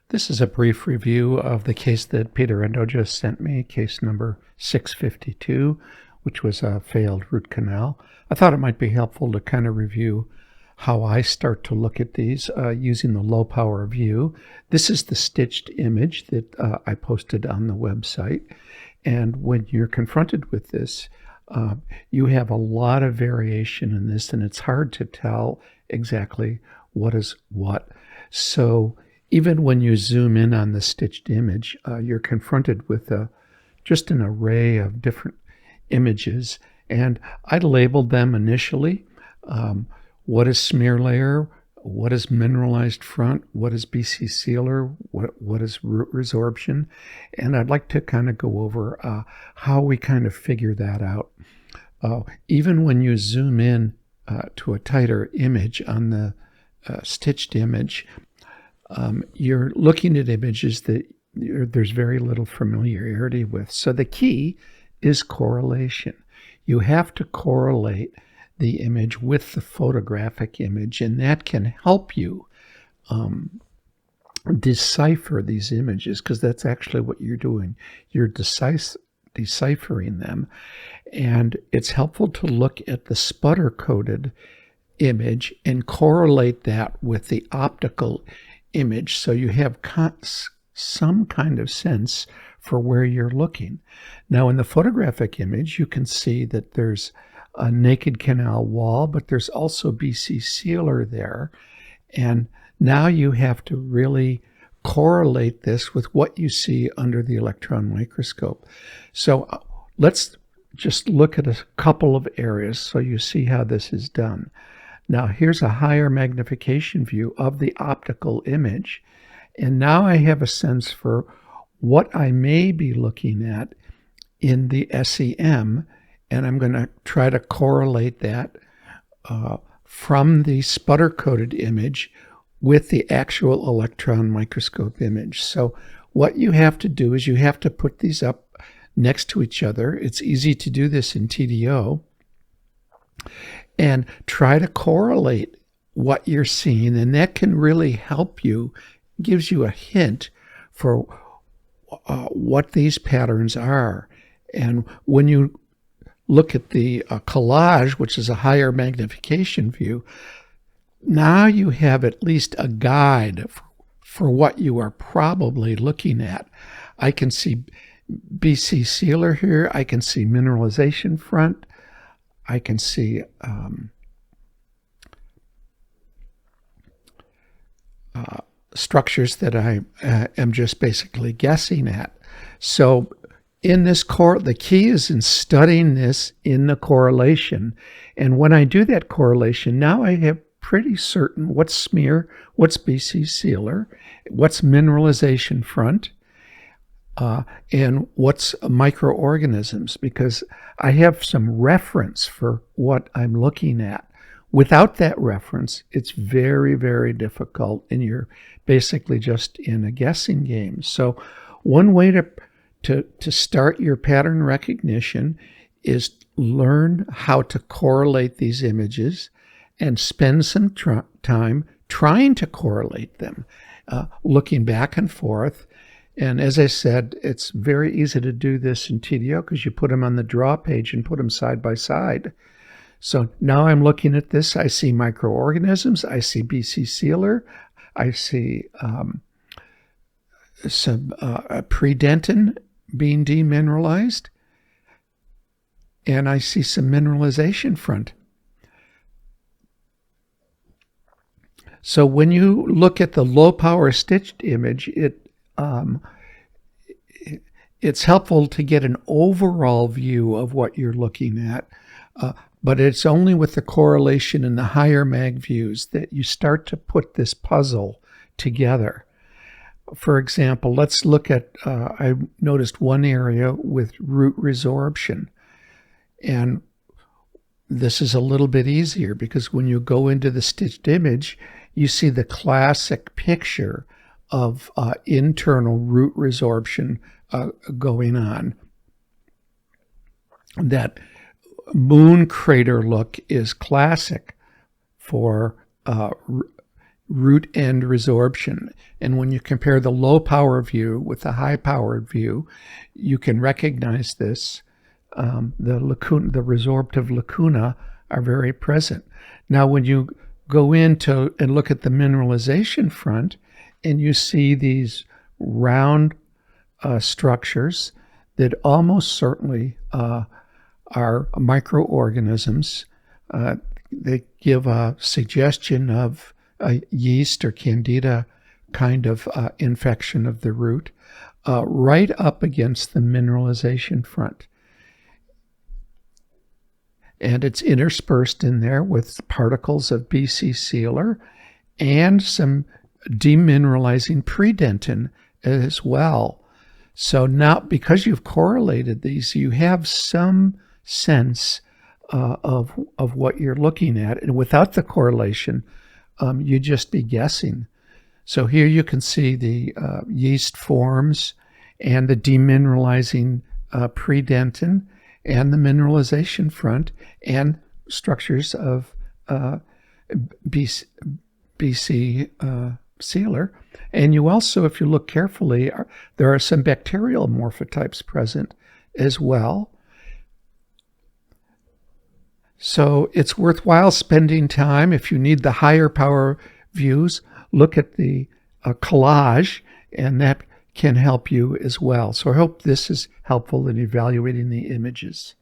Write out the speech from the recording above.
This is a brief review of the case that Peter Endo just sent me, case number 652, which was a failed root canal. I thought it might be helpful to kind of review how I start to look at these using the low power view. This is the stitched image that I posted on the website. And when you're confronted with this, you have a lot of variation in this, and it's hard to tell exactly what is what. So even when you zoom in on the stitched image, you're confronted with just an array of different images. And I labeled them initially. What is smear layer? What is mineralized front? What is BC sealer? What is root resorption? And I'd like to kind of go over how we kind of figure that out. Even when you zoom in to a tighter image on the stitched image, you're looking at images that there's very little familiarity with. So the key is correlation. You have to correlate the image with the photographic image, and that can help you decipher these images, because that's actually what you're doing. You're deciphering them, and it's helpful to look at the sputter-coated image and correlate that with the optical image so you have some kind of sense for where you're looking. Now, in the photographic image, you can see that there's a naked canal wall, but there's also BC sealer there. And now you have to really correlate this with what you see under the electron microscope. So let's just look at a couple of areas so you see how this is done. Now here's a higher magnification view of the optical image. And now I have a sense for what I may be looking at in the SEM, and I'm going to try to correlate that from the sputter-coated image with the actual electron microscope image. So what you have to do is you have to put these up next to each other. It's easy to do this in TDO, and try to correlate what you're seeing, and that can really help you, gives you a hint for what these patterns are. And when you look at the collage, which is a higher magnification view, now you have at least a guide for what you are probably looking at. I can see BC sealer here. I can see mineralization front. I can see structures that I am just basically guessing at. So in this the key is in studying this in the correlation. And when I do that correlation, now I have pretty certain what's smear, what's BC sealer, what's mineralization front, and what's microorganisms, because I have some reference for what I'm looking at. Without that reference, it's very, very difficult, and you're basically just in a guessing game. So one way to start your pattern recognition is learn how to correlate these images and spend some time trying to correlate them, looking back and forth. And as I said, it's very easy to do this in TDO because you put them on the draw page and put them side by side. So now I'm looking at this. I see microorganisms. I see BC sealer. I see some predentin being demineralized. And I see some mineralization front. So when you look at the low power stitched image, it's helpful to get an overall view of what you're looking at, but it's only with the correlation in the higher mag views that you start to put this puzzle together. For example, let's look at, I noticed one area with root resorption, and this is a little bit easier because when you go into the stitched image, you see the classic picture of internal root resorption going on. That moon crater look is classic for root end resorption. And when you compare the low power view with the high power view, you can recognize this. The resorptive lacuna are very present. Now, when you go into and look at the mineralization front, and you see these round structures that almost certainly are microorganisms. They give a suggestion of a yeast or candida kind of infection of the root right up against the mineralization front. And it's interspersed in there with particles of BC sealer and some demineralizing predentin as well. So now, because you've correlated these, you have some sense of what you're looking at. And without the correlation, you'd just be guessing. So here you can see the yeast forms and the demineralizing predentin and the mineralization front and structures of BC sealer. And you also, if you look carefully, there are some bacterial morphotypes present as well. So it's worthwhile spending time. If you need the higher power views, look at the collage, and that can help you as well. So I hope this is helpful in evaluating the images.